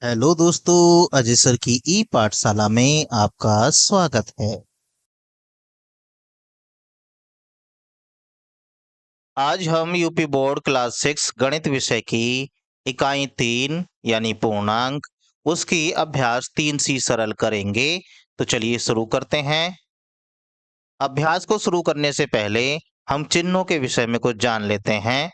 Hello दोस्तों, Ajay sir की ई पाठशाला में आपका स्वागत है। आज हम यूपी बोर्ड क्लास 6 गणित विषय की इकाई 3 यानी पूर्णांक उसकी अभ्यास 3C सरल करेंगे। तो चलिए शुरू करते हैं। अभ्यास को शुरू करने से पहले हम चिन्हों के विषय में कुछ जान लेते हैं।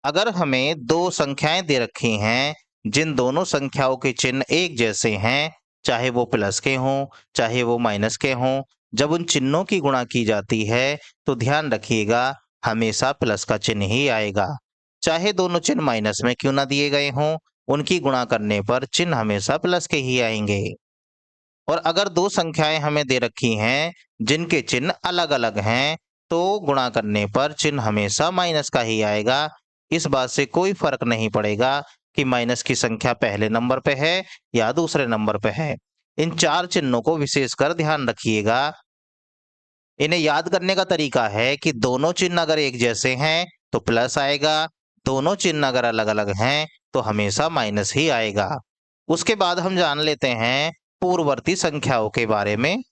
अगर हमें दो संख्याएं दे रखी हैं जिन दोनों संख्याओं के चिन्ह एक जैसे हैं, चाहे वो प्लस के हों चाहे वो माइनस के हों, जब उन चिन्हों की गुणा की जाती है तो ध्यान रखिएगा हमेशा प्लस का चिन्ह ही आएगा। चाहे दोनों चिन्ह माइनस में क्यों ना दिए गए हों, उनकी गुणा करने पर चिन्ह हमेशा प्लस के ही आएंगे। और अगर दो संख्याएं हमें दे रखी हैं जिनके चिन्ह अलग अलग हैं, तो गुणा करने पर चिन्ह हमेशा माइनस का ही आएगा। इस बात से कोई फर्क नहीं पड़ेगा कि माइनस की संख्या पहले नंबर पे है या दूसरे नंबर पे है। इन चार चिन्हों को विशेषकर ध्यान रखिएगा। इन्हें याद करने का तरीका है कि दोनों चिन्ह अगर एक जैसे हैं तो प्लस आएगा, दोनों चिन्ह अगर अलग अलग हैं तो हमेशा माइनस ही आएगा। उसके बाद हम जान लेते हैं पूर्ववर्ती संख्याओं के बारे में।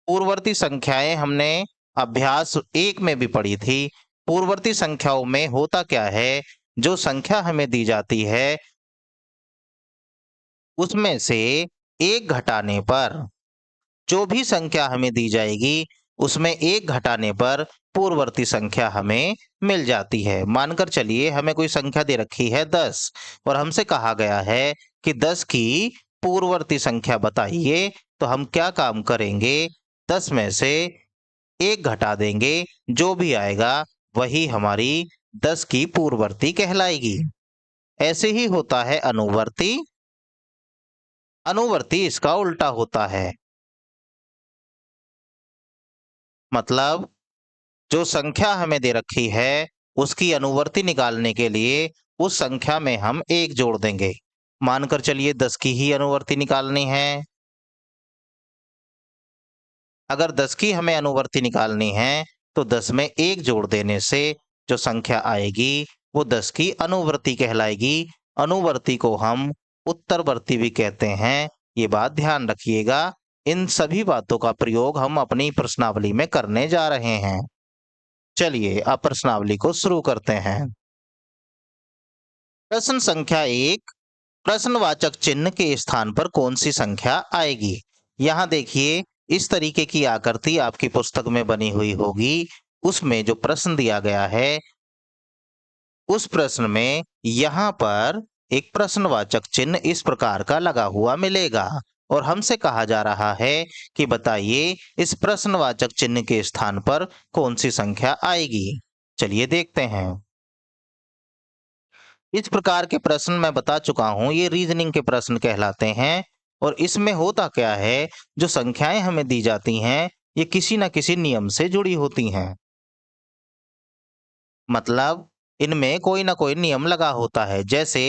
पूर्ववर्ती संख्याएं हमने अभ्यास 1 में भी पढ़ी थी। पूर्ववर्ती संख्याओं में होता क्या है, जो संख्या हमें दी जाती है उसमें से एक घटाने पर, जो भी संख्या हमें दी जाएगी उसमें एक घटाने पर पूर्ववर्ती संख्या हमें मिल जाती है। मानकर चलिए हमें कोई संख्या दे रखी है 10 और हमसे कहा गया है कि 10 की पूर्ववर्ती संख्या बताइए। तो हम क्या काम करेंगे, 10 में से एक घटा देंगे, जो भी आएगा वही हमारी 10 की पूर्ववर्ती कहलाएगी। ऐसे ही होता है अनुवर्ती। अनुवर्ती इसका उल्टा होता है। मतलब जो संख्या हमें दे रखी है उसकी अनुवर्ती निकालने के लिए उस संख्या में हम एक जोड़ देंगे। मानकर चलिए 10 की ही अनुवर्ती निकालनी है। अगर 10 की हमें अनुवर्ती निकालनी है तो 10 में एक जोड़ देने से जो संख्या आएगी वो 10 की अनुवर्ती कहलाएगी। अनुवर्ती को हम उत्तरवर्ती भी कहते हैं, ये बात ध्यान रखिएगा। इन सभी बातों का प्रयोग हम अपनी प्रश्नावली में करने जा रहे हैं। चलिए अब प्रश्नावली को शुरू करते हैं। प्रश्न संख्या 1, प्रश्नवाचक चिन्ह के स्थान पर कौन सी संख्या आएगी। यहाँ देखिए इस तरीके की आकृति आपकी पुस्तक में बनी हुई होगी। उसमें जो प्रश्न दिया गया है उस प्रश्न में यहाँ पर एक प्रश्नवाचक चिन्ह इस प्रकार का लगा हुआ मिलेगा और हमसे कहा जा रहा है कि बताइए इस प्रश्नवाचक चिन्ह के स्थान पर कौन सी संख्या आएगी। चलिए देखते हैं। इस प्रकार के प्रश्न मैं बता चुका हूं, ये रीजनिंग के प्रश्न कहलाते हैं। और इसमें होता क्या है, जो संख्याएं हमें दी जाती हैं ये किसी न किसी नियम से जुड़ी होती हैं। मतलब इनमें कोई ना कोई नियम लगा होता है। जैसे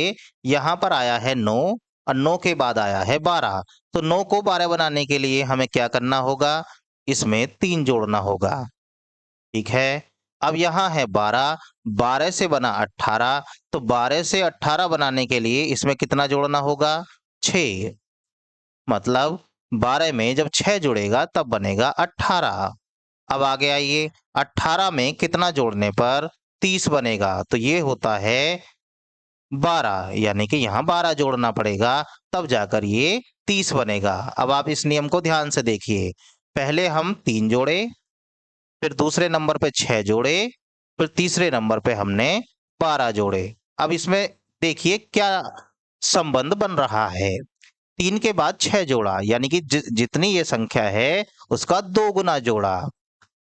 यहाँ पर आया है 9 और 9 के बाद आया है 12, तो 9 को 12 बनाने के लिए हमें क्या करना होगा, इसमें 3 जोड़ना होगा। ठीक है। अब यहाँ है 12, 12 से बना 18, तो 12 से 18 बनाने के लिए इसमें कितना जोड़ना होगा, 6। मतलब 12 में जब 6 जुड़ेगा तब बनेगा 18। अब आगे आइए, 18 में कितना जोड़ने पर 30 बनेगा, तो ये होता है 12, यानी कि यहाँ 12 जोड़ना पड़ेगा तब जाकर ये 30 बनेगा। अब आप इस नियम को ध्यान से देखिए। पहले हम 3 जोड़े, फिर दूसरे नंबर पे 6 जोड़े, फिर तीसरे नंबर पे हमने 12 जोड़े। अब इसमें देखिए क्या संबंध बन रहा है। 3 के बाद 6 जोड़ा, यानी कि जितनी ये संख्या है उसका 2 गुना जोड़ा।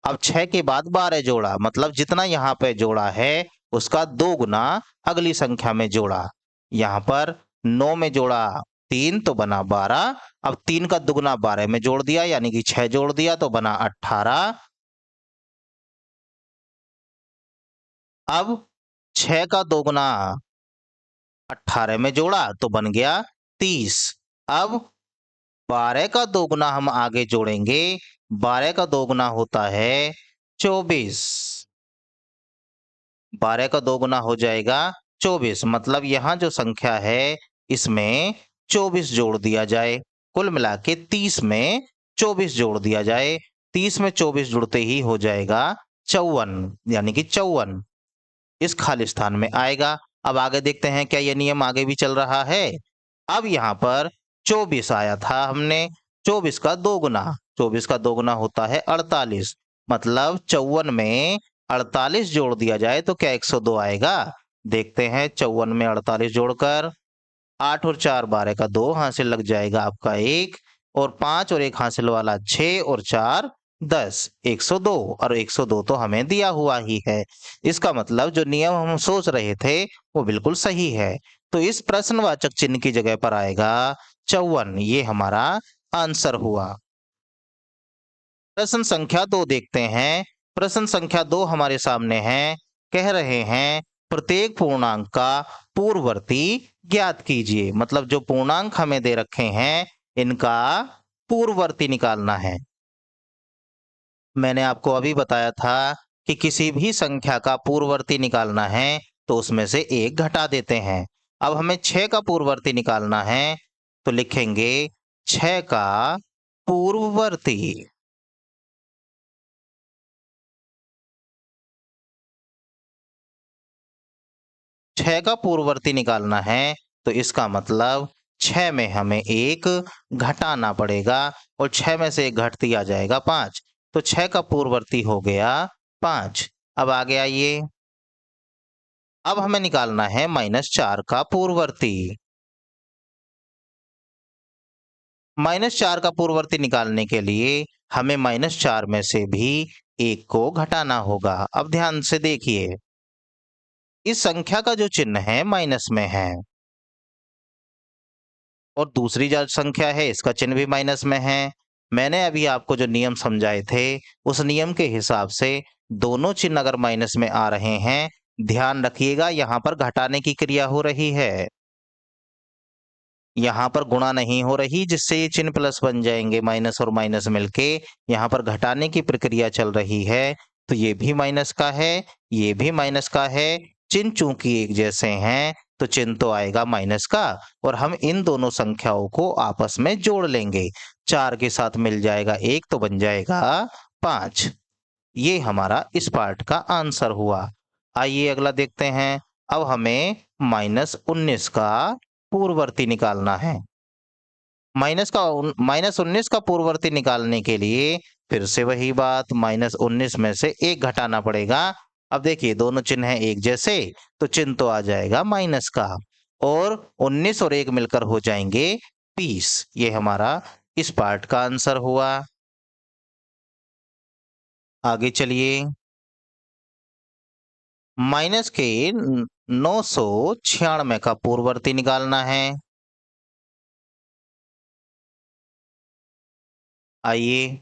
अब 6 के बाद 12 जोड़ा, मतलब जितना यहाँ पे जोड़ा है उसका 2 गुना अगली संख्या में जोड़ा। यहाँ पर 9 में जोड़ा 3 तो बना 12। अब 3 का दुगुना 12 में जोड़ दिया, यानी कि 6 जोड़ दिया तो बना 18। अब 6 का दोगुना 18 में जोड़ा तो बन गया 30। अब 12 का दोगुना हम आगे जोड़ेंगे। 12 का दोगुना होता है 24। 12 का 2 गुना हो जाएगा 24। मतलब यहाँ जो संख्या है इसमें 24 जोड़ दिया जाए। कुल मिला के 30 में 24 जोड़ दिया जाए। 30 में 24 जुड़ते ही हो जाएगा 54, यानी कि 54 इस खाली स्थान में आएगा। अब आगे देखते हैं क्या ये नियम आगे भी चल रहा है। अब यहाँ पर 24 आया था हमने, 24 का 2 गुना, 24 का 2 गुना होता है 48। मतलब 54 में 48 जोड़ दिया जाए तो क्या 102 आएगा। देखते हैं 54 में 48 जोड़कर, 8 और 4 12 का 2 हासिल लग जाएगा आपका 1, और 5 और 1 हासिल वाला 6 और 4 10, 102। और 102 तो हमें दिया हुआ ही है। इसका मतलब जो नियम हम सोच रहे थे वो बिल्कुल सही है। तो इस प्रश्नवाचक चिन्ह की जगह पर आएगा 54। ये हमारा आंसर हुआ। प्रश्न संख्या 2 देखते हैं। प्रश्न संख्या 2 हमारे सामने है। कह रहे हैं प्रत्येक पूर्णांक का पूर्ववर्ती ज्ञात कीजिए। मतलब जो पूर्णांक हमें दे रखे हैं इनका पूर्ववर्ती निकालना है। मैंने आपको अभी बताया था कि किसी भी संख्या का पूर्ववर्ती निकालना है तो उसमें से एक घटा देते हैं। अब हमें 6 का पूर्ववर्ती निकालना है तो लिखेंगे 6 का पूर्ववर्ती। 6 का पूर्ववर्ती निकालना है तो इसका मतलब 6 में हमें एक घटाना पड़ेगा, और 6 में से एक घट दिया जाएगा 5। तो 6 का पूर्ववर्ती हो गया 5। अब आगे आइए। अब हमें निकालना है -4 का पूर्ववर्ती। -4 का पूर्ववर्ती निकालने के लिए हमें -4 में से भी एक को घटाना होगा। अब ध्यान से देखिए, इस संख्या का जो चिन्ह है माइनस में है, और दूसरी जो संख्या है इसका चिन्ह भी माइनस में है। मैंने अभी आपको जो नियम समझाए थे उस नियम के हिसाब से दोनों चिन्ह अगर माइनस में आ रहे हैं, ध्यान रखिएगा यहाँ पर घटाने की क्रिया हो रही है, यहाँ पर गुणा नहीं हो रही, जिससे ये चिन्ह प्लस बन जाएंगे। माइनस और माइनस मिलके यहाँ पर घटाने की प्रक्रिया चल रही है। तो ये भी माइनस का है, ये भी माइनस का है। चिन्ह चूंकि एक जैसे हैं तो चिन्ह तो आएगा माइनस का, और हम इन दोनों संख्याओं को आपस में जोड़ लेंगे। 4 के साथ मिल जाएगा 1 तो बन जाएगा 5। ये हमारा इस पार्ट का आंसर हुआ। आइए अगला देखते हैं। अब हमें -19 का पूर्ववर्ती निकालना है। -19 का पूर्ववर्ती निकालने के लिए फिर से वही बात, -19 में से एक घटाना पड़ेगा। अब देखिए दोनों चिन्ह हैं एक जैसे, तो चिन्ह तो आ जाएगा माइनस का, और 19 और 1 मिलकर हो जाएंगे 20। ये हमारा इस पार्ट का आंसर हुआ। आगे चलिए। माइनस के 996 का पूर्ववर्ती निकालना है। आइए,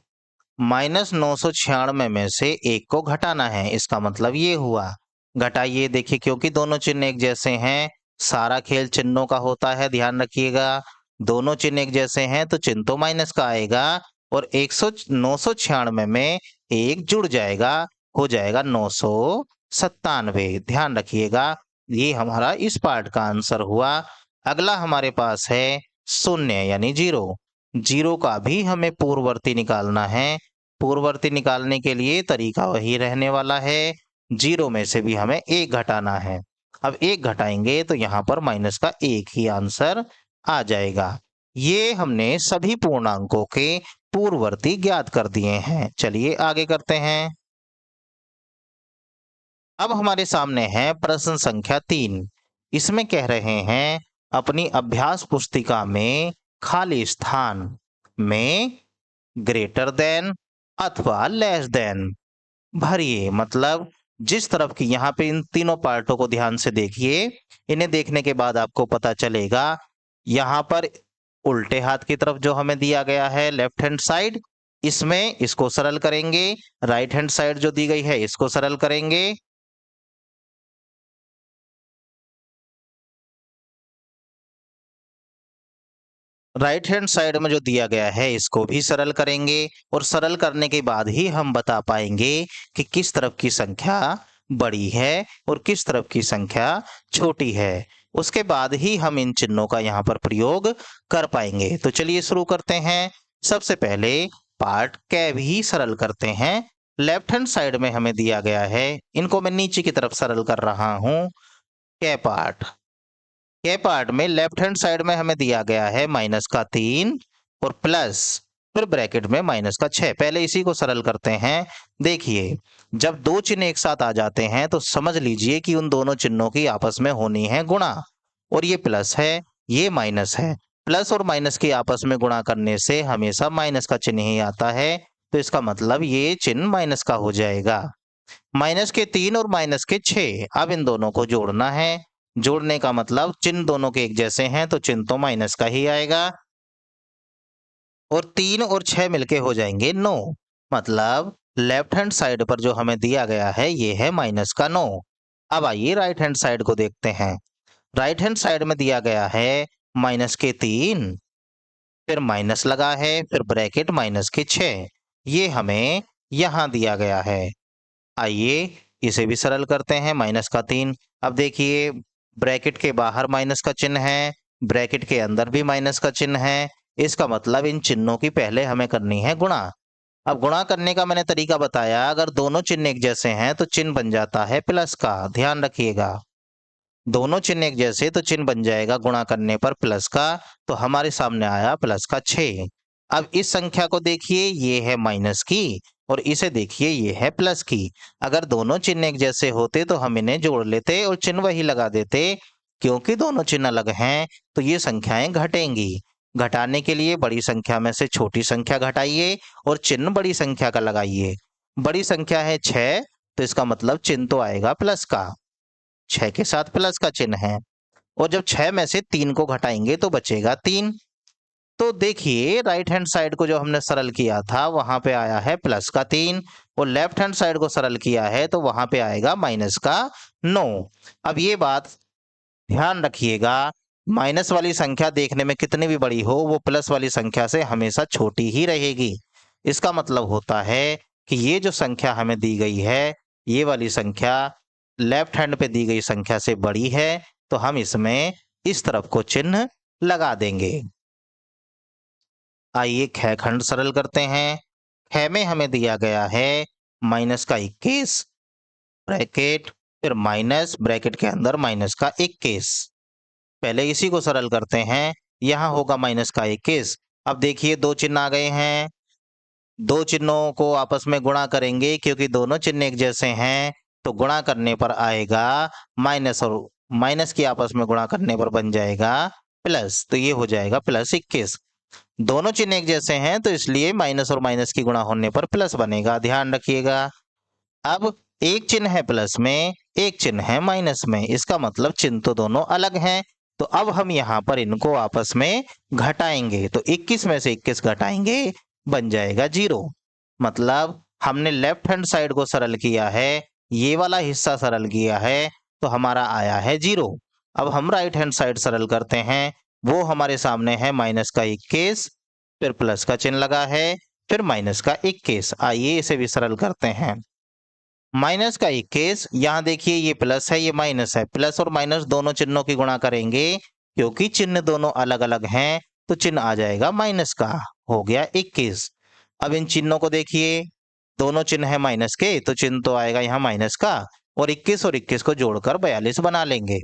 -996 में से एक को घटाना है। इसका मतलब ये हुआ, घटाइए। देखिए क्योंकि दोनों चिन्ह एक जैसे हैं, सारा खेल चिन्हों का होता है, ध्यान रखिएगा। दोनों चिन्ह एक जैसे हैं तो चिन्ह तो माइनस का आएगा, और 996 में एक जुड़ जाएगा, हो जाएगा 997। ध्यान रखिएगा, ये हमारा इस पार्ट का आंसर हुआ। अगला हमारे पास है शून्य यानी 0। 0 का भी हमें पूर्ववर्ती निकालना है। पूर्ववर्ती निकालने के लिए तरीका वही रहने वाला है, 0 में से भी हमें एक घटाना है। अब एक घटाएंगे तो यहाँ पर माइनस का एक ही आंसर आ जाएगा। ये हमने सभी पूर्णांकों के पूर्ववर्ती ज्ञात कर दिए हैं। चलिए आगे करते हैं। अब हमारे सामने है प्रश्न संख्या 3। इसमें कह रहे हैं अपनी अभ्यास पुस्तिका में खाली स्थान में ग्रेटर देन अथवा लेस देन भरिए। मतलब जिस तरफ की, यहाँ पे इन तीनों पार्टों को ध्यान से देखिए। इन्हें देखने के बाद आपको पता चलेगा, यहाँ पर उल्टे हाथ की तरफ जो हमें दिया गया है लेफ्ट हैंड साइड, इसमें इसको सरल करेंगे। राइट हैंड साइड जो दी गई है इसको सरल करेंगे। राइट हैंड साइड में जो दिया गया है इसको भी सरल करेंगे और सरल करने के बाद ही हम बता पाएंगे कि किस तरफ की संख्या बड़ी है और किस तरफ की संख्या छोटी है। उसके बाद ही हम इन चिन्हों का यहाँ पर प्रयोग कर पाएंगे। तो चलिए शुरू करते हैं। सबसे पहले पार्ट कै भी सरल करते हैं। लेफ्ट हैंड साइड में हमें दिया गया है, इनको मैं नीचे की तरफ सरल कर रहा हूं। कै पार्ट, के पार्ट में लेफ्ट हैंड साइड में हमें दिया गया है -3 और प्लस, फिर ब्रैकेट में -6। पहले इसी को सरल करते हैं। देखिए, जब दो चिन्ह एक साथ आ जाते हैं तो समझ लीजिए कि उन दोनों चिन्हों की आपस में होनी है गुणा। और ये प्लस है, ये माइनस है। प्लस और माइनस की आपस में गुणा करने से हमेशा माइनस का चिन्ह ही आता है, तो इसका मतलब ये चिन्ह माइनस का हो जाएगा। -3 और -6, अब इन दोनों को जोड़ना है। जोड़ने का मतलब चिन्ह दोनों के एक जैसे हैं तो चिन्ह तो माइनस का ही आएगा। और 3 और 6 मिलके हो जाएंगे 9। मतलब लेफ्ट हैंड साइड पर जो हमें दिया गया है ये है -9। अब आइए राइट हैंड साइड को देखते हैं। राइट हैंड साइड में दिया गया है -3, फिर माइनस लगा है, फिर ब्रैकेट -6। ये हमें यहां दिया गया है। आइए इसे भी सरल करते हैं। -3, अब देखिए ब्रैकेट के बाहर माइनस का चिन्ह है, ब्रैकेट के अंदर भी माइनस का चिन्ह है। इसका मतलब इन चिन्हों की पहले हमें करनी है गुणा। अब गुणा करने का मैंने तरीका बताया, अगर दोनों चिन्ह एक जैसे हैं तो चिन्ह बन जाता है प्लस का। ध्यान रखिएगा, दोनों चिन्ह एक जैसे तो चिन्ह बन जाएगा गुणा करने पर प्लस का। तो हमारे सामने आया +6। अब इस संख्या को देखिए, ये है माइनस की और इसे देखिए ये है प्लस की। अगर दोनों चिन्ह एक जैसे होते तो हम इन्हें जोड़ लेते और चिन्ह वही लगा देते। क्योंकि दोनों चिन्ह अलग हैं तो ये संख्याएं घटेंगी। घटाने के लिए बड़ी संख्या में से छोटी संख्या घटाइए और चिन्ह बड़ी संख्या का लगाइए। बड़ी संख्या है 6, तो इसका मतलब चिन्ह तो आएगा प्लस का। 6 के साथ प्लस का चिन्ह है। और जब 6 में से 3 को घटाएंगे तो बचेगा 3। तो देखिए राइट हैंड साइड को जो हमने सरल किया था वहां पे आया है +3 और लेफ्ट हैंड साइड को सरल किया है तो वहां पे आएगा -9। अब ये बात ध्यान रखिएगा, माइनस वाली संख्या देखने में कितनी भी बड़ी हो वो प्लस वाली संख्या से हमेशा छोटी ही रहेगी। इसका मतलब होता है कि ये जो संख्या हमें दी गई है, ये वाली संख्या लेफ्ट हैंड पे दी गई संख्या से बड़ी है, तो हम इसमें इस तरफ को चिन्ह लगा देंगे। आइए ख खंड सरल करते हैं। ख में हमें दिया गया है -21 ब्रैकेट, फिर माइनस ब्रैकेट के अंदर -21। पहले इसी को सरल करते हैं। यहाँ होगा -21। अब देखिए दो चिन्ह आ गए हैं, दो चिन्हों को आपस में गुणा करेंगे क्योंकि दोनों चिन्ह एक जैसे हैं, तो गुणा करने पर आएगा माइनस और माइनस की आपस में गुणा करने पर बन जाएगा प्लस, तो ये हो जाएगा +21। दोनों चिन्ह एक जैसे हैं तो इसलिए माइनस और माइनस की गुणा होने पर प्लस बनेगा, ध्यान रखिएगा। अब एक चिन्ह है प्लस में, एक चिन्ह है माइनस में, इसका मतलब चिन्ह तो दोनों अलग हैं। तो अब हम यहाँ पर इनको आपस में घटाएंगे, तो 21 में से 21 घटाएंगे, बन जाएगा 0। मतलब हमने लेफ्ट हैंड साइड को सरल किया है, ये वाला हिस्सा सरल किया है, तो हमारा आया है 0। अब हम राइट हैंड साइड सरल करते हैं। वो हमारे सामने है -21, फिर प्लस का चिन्ह लगा है, फिर -21। आइए इसे भी सरल करते हैं। -21, यहाँ देखिए ये प्लस है ये माइनस है, प्लस और माइनस दोनों चिन्हों की गुणा करेंगे, क्योंकि चिन्ह दोनों अलग अलग हैं तो चिन्ह आ जाएगा माइनस का, हो गया 21। अब इन चिन्हों को देखिए, दोनों चिन्ह है माइनस के तो चिन्ह तो आएगा यहाँ माइनस का, और 21 को जोड़कर 42 बना लेंगे।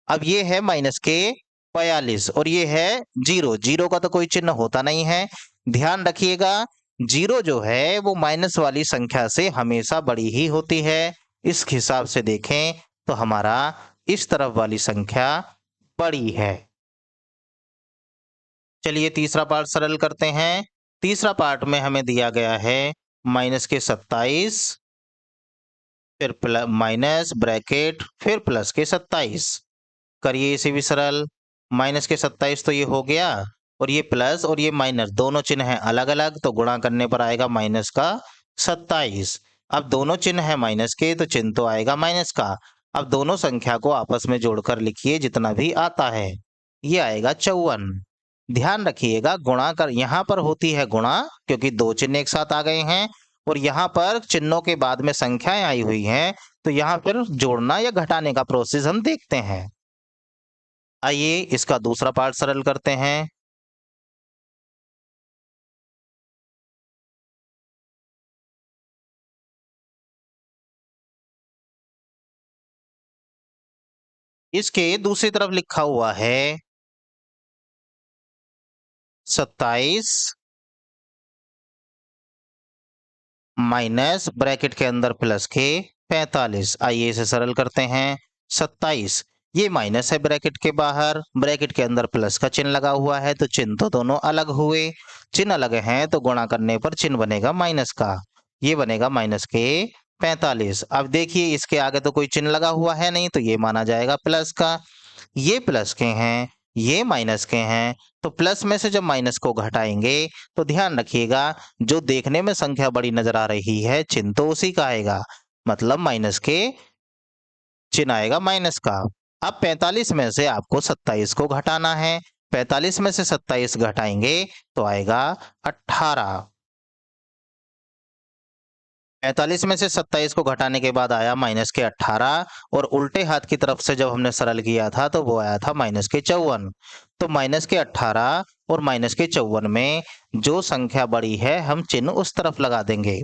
अब ये है माइनस के 42 और ये है 0। 0 का तो कोई चिन्ह होता नहीं है। ध्यान रखिएगा, 0 जो है वो माइनस वाली संख्या से हमेशा बड़ी ही होती है। इस हिसाब से देखें तो हमारा इस तरफ वाली संख्या बड़ी है। चलिए तीसरा पार्ट सरल करते हैं। तीसरा पार्ट में हमें दिया गया है -27, फिर माइनस ब्रैकेट, फिर +27। करिए इसे भी सरल। -27 तो ये हो गया, और ये प्लस और ये माइनस दोनों चिन्ह हैं अलग अलग, तो गुणा करने पर आएगा -27। अब दोनों चिन्ह है माइनस के तो चिन्ह तो आएगा माइनस का। अब दोनों संख्या को आपस में जोड़कर लिखिए जितना भी आता है, ये आएगा 54। ध्यान रखिएगा गुणा कर यहाँ पर होती है गुणा, क्योंकि दो चिन्ह एक साथ आ गए हैं, और यहाँ पर चिन्हों के बाद में संख्याएं आई हुई हैं, तो यहाँ पर जोड़ना या घटाने का प्रोसेस हम देखते हैं। आइए इसका दूसरा पार्ट सरल करते हैं। इसके दूसरी तरफ लिखा हुआ है 27 माइनस ब्रैकेट के अंदर प्लस के 45। आइए इसे सरल करते हैं। 27 ये माइनस है ब्रैकेट के बाहर, ब्रैकेट के अंदर प्लस का चिन्ह लगा हुआ है, तो चिन्ह तो दोनों अलग हुए। चिन्ह अलग हैं तो गुणा करने पर चिन्ह बनेगा माइनस का, ये बनेगा माइनस के 45। अब देखिए इसके आगे तो कोई चिन्ह लगा हुआ है नहीं, तो ये माना जाएगा प्लस का। ये प्लस के हैं, ये माइनस के हैं, तो प्लस में से जब माइनस को घटाएंगे तो ध्यान रखिएगा जो देखने में संख्या बड़ी नजर आ रही है चिन्ह तो उसी का आएगा, मतलब माइनस के चिन्ह आएगा माइनस का। अब 45 में से आपको 27 को घटाना है, 45 में से 27 घटाएंगे तो आएगा 18। 45 में से 27 को घटाने के बाद आया माइनस के 18, और उल्टे हाथ की तरफ से जब हमने सरल किया था तो वो आया था माइनस के 54। तो माइनस के 18 और माइनस के 54 में जो संख्या बड़ी है हम चिन्ह उस तरफ लगा देंगे।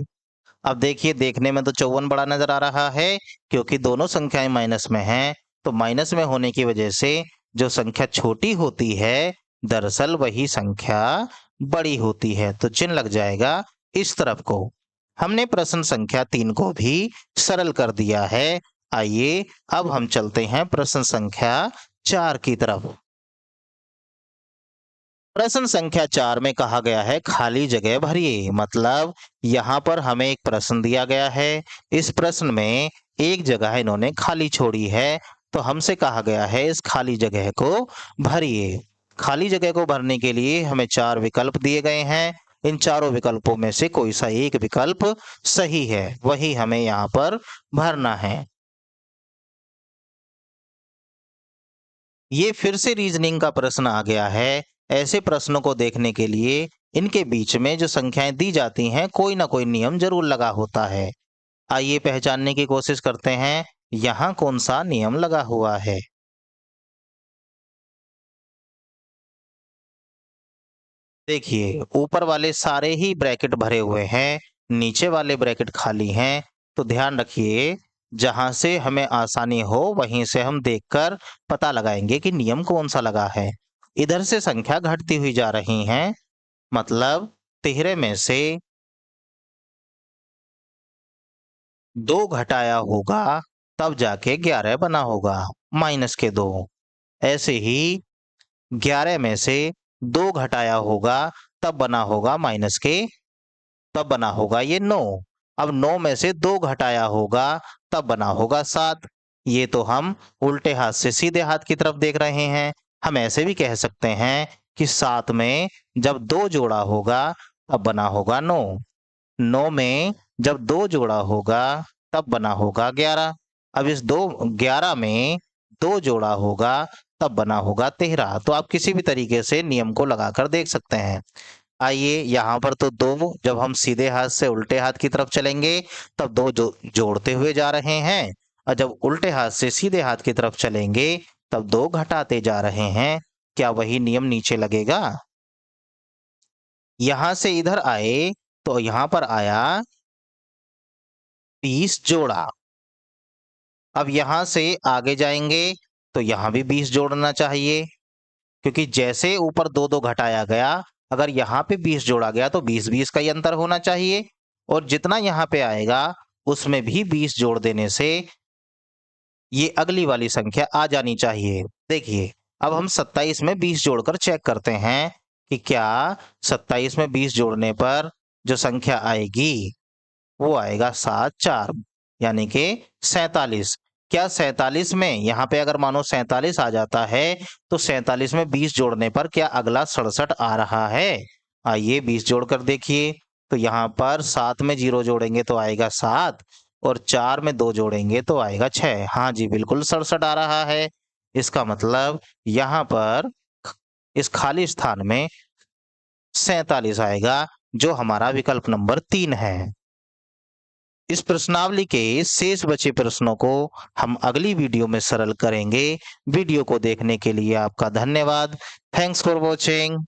अब देखिए देखने में तो 54 बड़ा नजर आ रहा है, क्योंकि दोनों संख्याएं माइनस में हैं, तो माइनस में होने की वजह से जो संख्या छोटी होती है दरअसल वही संख्या बड़ी होती है, तो चिन्ह लग जाएगा इस तरफ को। हमने प्रश्न संख्या 3 को भी सरल कर दिया है। आइए अब हम चलते हैं प्रश्न संख्या 4 की तरफ। प्रश्न संख्या 4 में कहा गया है खाली जगह भरिए, मतलब यहाँ पर हमें एक प्रश्न दिया गया है, इस प्रश्न में एक जगह इन्होंने खाली छोड़ी है, तो हमसे कहा गया है इस खाली जगह को भरिए। खाली जगह को भरने के लिए हमें 4 विकल्प दिए गए हैं, इन चारों विकल्पों में से कोई सा एक विकल्प सही है वही हमें यहाँ पर भरना है। ये फिर से रीजनिंग का प्रश्न आ गया है। ऐसे प्रश्नों को देखने के लिए इनके बीच में जो संख्याएं दी जाती हैं कोई ना कोई नियम जरूर लगा होता है। आइए पहचानने की कोशिश करते हैं यहाँ कौन सा नियम लगा हुआ है। देखिए ऊपर वाले सारे ही ब्रैकेट भरे हुए हैं, नीचे वाले ब्रैकेट खाली हैं, तो ध्यान रखिए जहां से हमें आसानी हो वहीं से हम देखकर पता लगाएंगे कि नियम कौन सा लगा है। इधर से संख्या घटती हुई जा रही है, मतलब 13 में से 2 घटाया होगा तब जाके 11 बना होगा, माइनस के 2। ऐसे ही 11 में से 2 घटाया होगा तब बना होगा माइनस के, तब बना होगा ये 9। अब 9 में से 2 घटाया होगा तब बना होगा 7। ये तो हम उल्टे हाथ से सीधे हाथ की तरफ देख रहे हैं। हम ऐसे भी कह सकते हैं कि 7 में जब 2 जोड़ा होगा तब बना होगा 9। 9 में जब 2 जोड़ा होगा तब बना होगा 11। अब इस 11 में 2 जोड़ा होगा तब बना होगा 13। तो आप किसी भी तरीके से नियम को लगाकर देख सकते हैं। आइए यहाँ पर तो 2 जब हम सीधे हाथ से उल्टे हाथ की तरफ चलेंगे तब 2 जोड़ते हुए जा रहे हैं, और जब उल्टे हाथ से सीधे हाथ की तरफ चलेंगे तब 2 घटाते जा रहे हैं। क्या वही नियम नीचे लगेगा? यहां से इधर आए तो यहाँ पर आया 20 जोड़ा। अब यहां से आगे जाएंगे तो यहाँ भी 20 जोड़ना चाहिए, क्योंकि जैसे ऊपर 2-2 घटाया गया, अगर यहाँ पे 20 जोड़ा गया तो 20-20 का ही अंतर होना चाहिए, और जितना यहाँ पे आएगा उसमें भी 20 जोड़ देने से ये अगली वाली संख्या आ जानी चाहिए। देखिए अब हम 27 में 20 जोड़कर चेक करते हैं कि क्या 27 में 20 जोड़ने पर जो संख्या आएगी वो आएगा 7-4, यानी कि 47। क्या 47 में यहाँ पे अगर मानो 47 आ जाता है तो 47 में 20 जोड़ने पर क्या अगला 67 आ रहा है? आइए 20 जोड़कर देखिए, तो यहाँ पर 7 में 0 जोड़ेंगे तो आएगा 7, और 4 में 2 जोड़ेंगे तो आएगा 6। हाँ जी बिल्कुल 67 आ रहा है। इसका मतलब यहाँ पर इस खाली स्थान में 47 आएगा, जो हमारा विकल्प नंबर 3 है। इस प्रश्नावली के शेष बचे प्रश्नों को हम अगली वीडियो में सरल करेंगे। वीडियो को देखने के लिए आपका धन्यवाद। Thanks for watching.